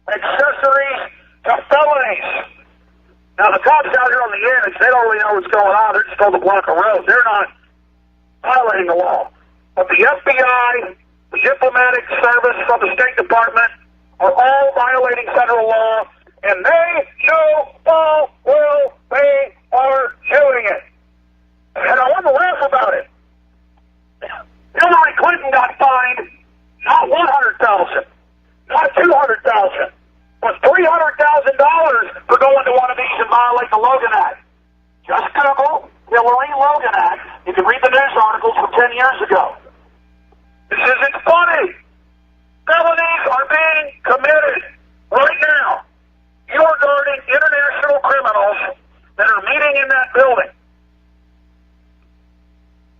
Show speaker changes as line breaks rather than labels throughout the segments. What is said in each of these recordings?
accessories to felonies. Now, the cops out here on the edge, they don't really know what's going on. They're just told to block a road. They're not violating the law. But the FBI, the diplomatic service from the State Department are all violating federal law, and they know full well they are doing it. And I want to laugh about it. Hillary Clinton got fined not $100,000, not $200,000, but $300,000 for going to one of these and violating the Logan Act. Just Google Hillary Logan Act. You can read the news articles from 10 years ago. This isn't funny. Felonies are being committed right now. You are guarding international criminals that are meeting in that building.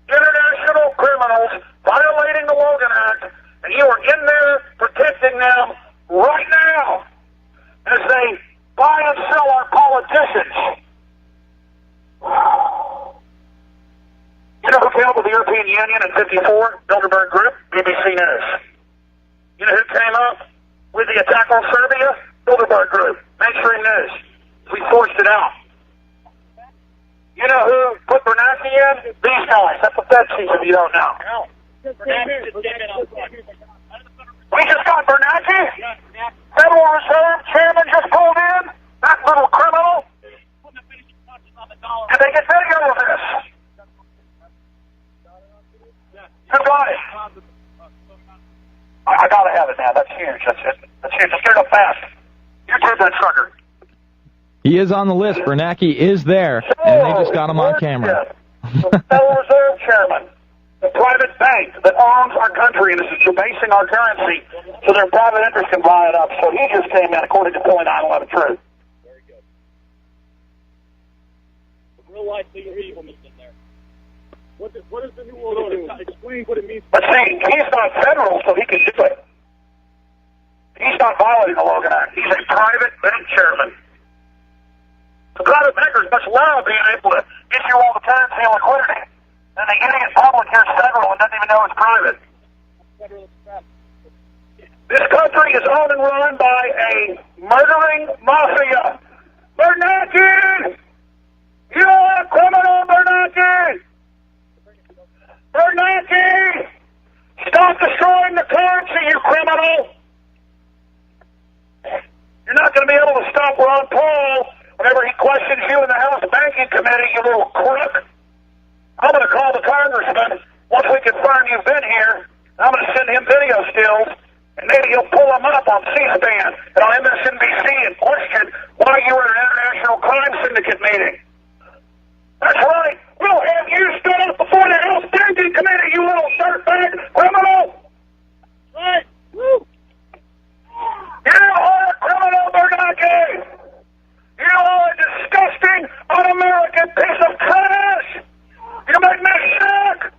International criminals violating the Logan Act, and you are in there protecting them right now as they buy and sell our politicians. You know who came up with the European Union in '54? Bilderberg Group, BBC News. You know who came up with the attack on Serbia? Bilderberg Group, mainstream news. We forced it out. You know who put Bernanke in? These guys. That's what that sees if you don't know. We just got Bernanke? Federal Reserve Chairman just pulled in? That little criminal? Did they get video of this? Who got it? I gotta have it now. That's huge. That's huge. Let's get it up fast. You did that sucker.
He is on the list. Bernanke is there, and they just got him on camera.
The Federal Reserve Chairman, the private bank that owns our country and is debasing our currency so their private interest can buy it up. So he just came in, according to .911 Truth.
Very good. The real life legal evilness in there. What is the new order? Explain what it means.
But see, he's not federal, so he can do it. He's not violating the Logan Act. He's a private bank chairman. The private bankers must love being able to issue all the currency and liquidity. And the idiot public here is federal and doesn't even know it's private. This country is owned and run by a murdering mafia. Bernanke! You are a criminal, Bernanke! Bernanke! Stop destroying the currency, you criminal! You're not going to be able to stop Ron Paul whenever he questions you in the House Banking Committee, you little crook. I'm going to call the congressman once we confirm you've been here. I'm going to send him video stills, and maybe he'll pull them up on C-SPAN and on MSNBC and question why you were at an international crime syndicate meeting. That's right. We'll have you stood up before the House Banking Committee, you little dirtbag criminal.
Right. Woo.
You are a criminal, Bernanke. You are a disgusting, un-American piece of trash. You make me sick.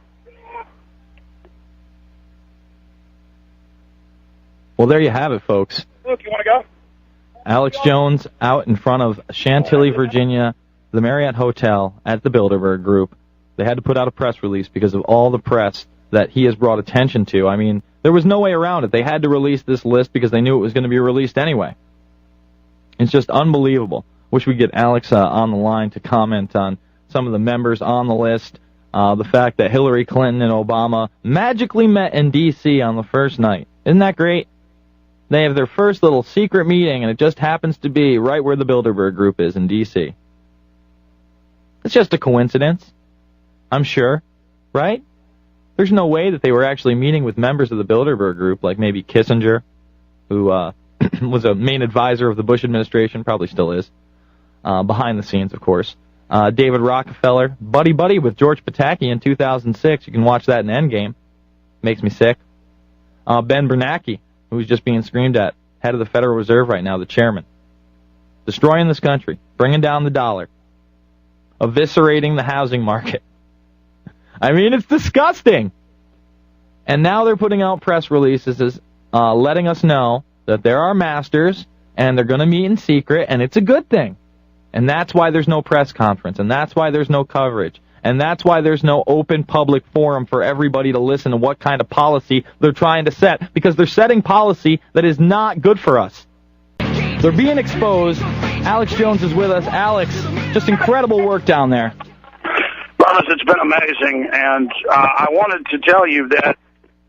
Well, there you have it, folks.
Luke, you want to go?
Alex Jones out in front of Chantilly, Virginia, the Marriott Hotel at the Bilderberg Group. They had to put out a press release because of all the press that he has brought attention to. I mean, there was no way around it. They had to release this list because they knew it was going to be released anyway. It's just unbelievable. Wish we could get Alex on the line to comment on some of the members on the list. The fact that Hillary Clinton and Obama magically met in D.C. on the first night. Isn't that great? They have their first little secret meeting, and it just happens to be right where the Bilderberg Group is in D.C. It's just a coincidence, I'm sure, right? There's no way that they were actually meeting with members of the Bilderberg Group, like maybe Kissinger, who was a main advisor of the Bush administration, probably still is, behind the scenes, of course. David Rockefeller, buddy with George Pataki in 2006. You can watch that in Endgame. Makes me sick. Ben Bernanke, who's just being screamed at, head of the Federal Reserve right now, the chairman. Destroying this country, bringing down the dollar, eviscerating the housing market. I mean, it's disgusting. And now they're putting out press releases letting us know that there are masters, and they're going to meet in secret, and it's a good thing. And that's why there's no press conference, and that's why there's no coverage, and that's why there's no open public forum for everybody to listen to what kind of policy they're trying to set, because they're setting policy that is not good for us. They're being exposed. Alex Jones is with us. Alex, just incredible work down there.
Brothers, it's been amazing, and I wanted to tell you that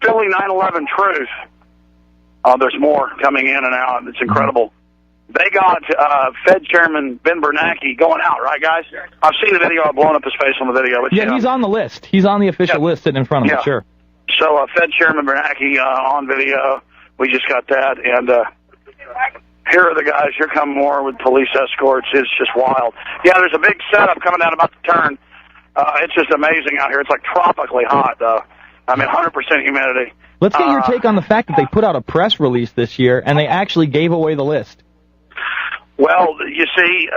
Philly 9/11 Truth, there's more coming in and out. It's incredible. They got Fed Chairman Ben Bernanke going out, right, guys? I've seen the video. I've blown up his face on the video. But,
yeah, he's on the list. He's on the official list sitting in front of him, sure.
So Fed Chairman Bernanke on video. We just got that, and here are the guys. Here come more with police escorts. It's just wild. Yeah, there's a big setup coming down about to turn. It's just amazing out here. It's like tropically hot, though. I mean, 100% humidity.
Let's get your take on the fact that they put out a press release this year, and they actually gave away the list.
Well, you see,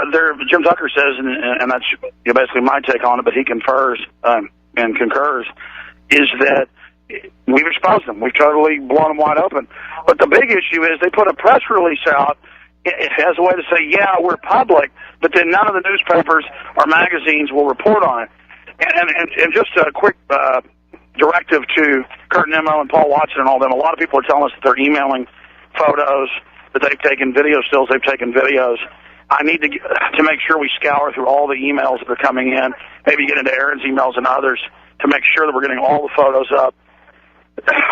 Jim Tucker says, and that's basically my take on it, but he confers and concurs, is that we've exposed them. We've totally blown them wide open. But the big issue is they put a press release out as a way to say, yeah, we're public, but then none of the newspapers or magazines will report on it. And just a quick directive to Kurt Nimmo and Paul Watson and all them. A lot of people are telling us that they're emailing photos, that they've taken video stills, they've taken videos. I need to make sure we scour through all the emails that are coming in, maybe get into Aaron's emails and others to make sure that we're getting all the photos up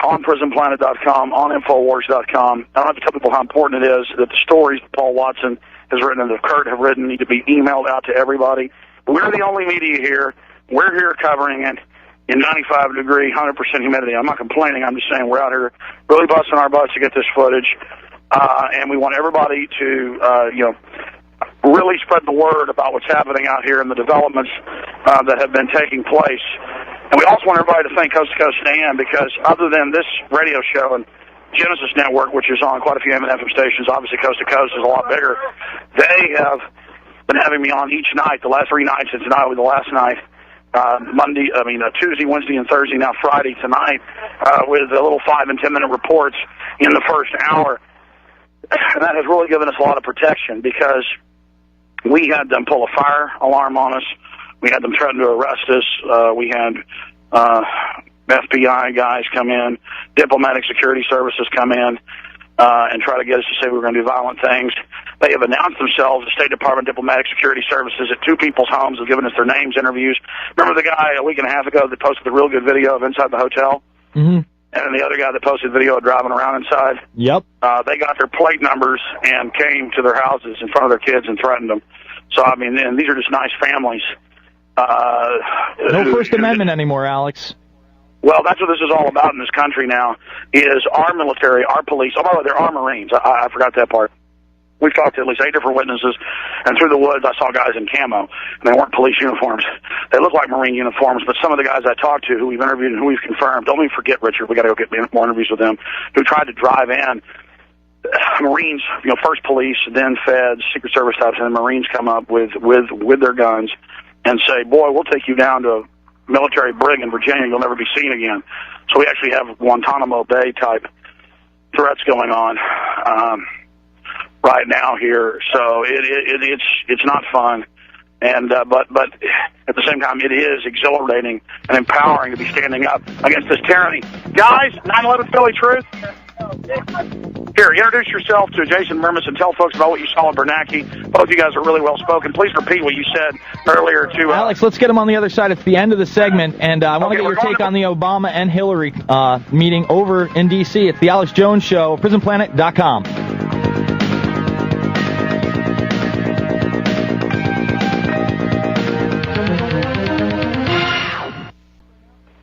on PrisonPlanet.com, on Infowars.com. I don't have to tell people how important it is that the stories that Paul Watson has written and that Kurt have written need to be emailed out to everybody. We're the only media here. We're here covering it in 95-degree, 100% humidity. I'm not complaining. I'm just saying we're out here really busting our butts to get this footage. And we want everybody to, really spread the word about what's happening out here and the developments that have been taking place. And we also want everybody to thank Coast to Coast AM, because other than this radio show and Genesis Network, which is on quite a few AM and FM stations, obviously Coast to Coast is a lot bigger, they have been having me on each night, the last 3 nights, and tonight was the last night. Tuesday, Wednesday, and Thursday, now Friday tonight, with the little 5- and 10-minute reports in the first hour. And that has really given us a lot of protection, because we had them pull a fire alarm on us. We had them threaten to arrest us. We had FBI guys come in, diplomatic security services come in, and try to get us to say we were going to do violent things. They have announced themselves, the State Department Diplomatic Security Services, at 2 people's homes, have given us their names, interviews. Remember the guy a week and a half ago that posted the real good video of inside the hotel?
Mm-hmm.
And the other guy that posted video of driving around inside?
Yep.
They got their plate numbers and came to their houses in front of their kids and threatened them. So, I mean, and these are just nice families.
No First Amendment anymore, Alex.
Well, that's what this is all about in this country now, is our military, our police. Oh, by the way, they're our Marines. I forgot that part. We've talked to at least 8 different witnesses, and through the woods I saw guys in camo, and they weren't police uniforms. They look like Marine uniforms, but some of the guys I talked to, who we've interviewed and who we've confirmed, don't even forget, Richard, we got to go get more interviews with them, who tried to drive in. Marines, first police, then feds, Secret Service types, and the Marines come up with their guns and say, boy, we'll take you down to a military brig in Virginia, you'll never be seen again. So we actually have Guantanamo Bay type threats going on right now here. So it's not fun, and but at the same time it is exhilarating and empowering to be standing up against this tyranny. Guys, 9/11 Philly Truth. Here, introduce yourself to Jason Mermis and tell folks about what you saw in Bernanke. Both of you guys are really well spoken. Please repeat what you said earlier to
Alex, let's get him on the other side. It's the end of the segment, and I want to get your take on the Obama and Hillary meeting over in D.C. It's the Alex Jones Show, PrisonPlanet.com.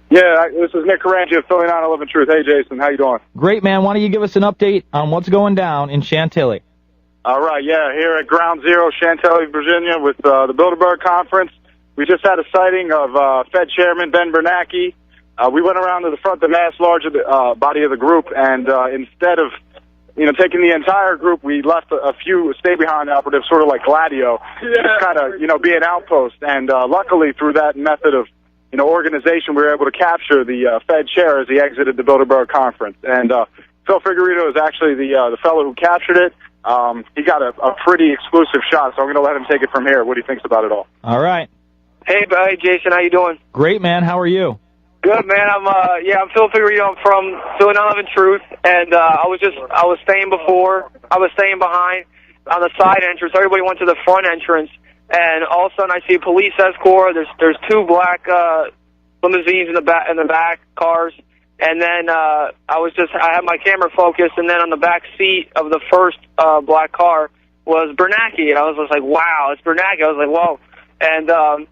Yeah, this is Nick Carangi of Philly 9/11 Truth. Hey, Jason, how you doing?
Great, man. Why don't you give us an update on what's going down in Chantilly?
All right, yeah, here at Ground Zero, Chantilly, Virginia, with the Bilderberg Conference. We just had a sighting of Fed Chairman Ben Bernanke. We went around to the front, the mass large of the body of the group, and instead of taking the entire group, we left a few stay-behind operatives, sort of like Gladio, just kind of, be an outpost. And luckily, through that method of organization, we were able to capture the Fed chair as he exited the Bilderberg Conference. And Phil Figueredo is actually the fellow who captured it. He got a pretty exclusive shot, so I'm going to let him take it from here, what he thinks about it all.
All right.
Hey, Jason, how you doing?
Great, man. How are you?
Good, man. I'm Phil Figueredo. I'm from Philly 9/11 Truth, and I was staying behind. on the side entrance. Everybody went to the front entrance, and all of a sudden I see a police escort. There's two black limousines in the back cars, and then I had my camera focused, and then on the back seat of the first black car was Bernanke, and I was just like, wow, it's Bernanke. I was like, whoa, and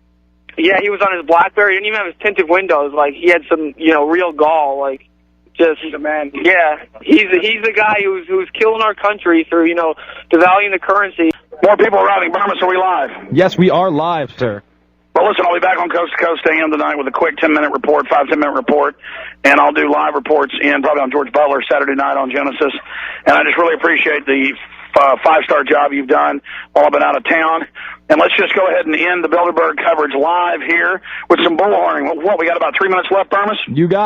yeah, he was on his BlackBerry. He didn't even have his tinted windows. Like, he had some, real gall. Like, just,
he's a man.
Yeah, he's the guy who's killing our country through, devaluing the currency.
More people arriving. Burma, are we live?
Yes, we are live, sir.
Well, listen, I'll be back on Coast to Coast AM tonight with a quick 10-minute report, 5-10-minute report, and I'll do live reports probably on George Butler Saturday night on Genesis. And I just really appreciate the five-star job you've done while I've been out of town. And let's just go ahead and end the Bilderberg coverage live here with some bullhorning. What, we got about 3 minutes left, Burma?
You got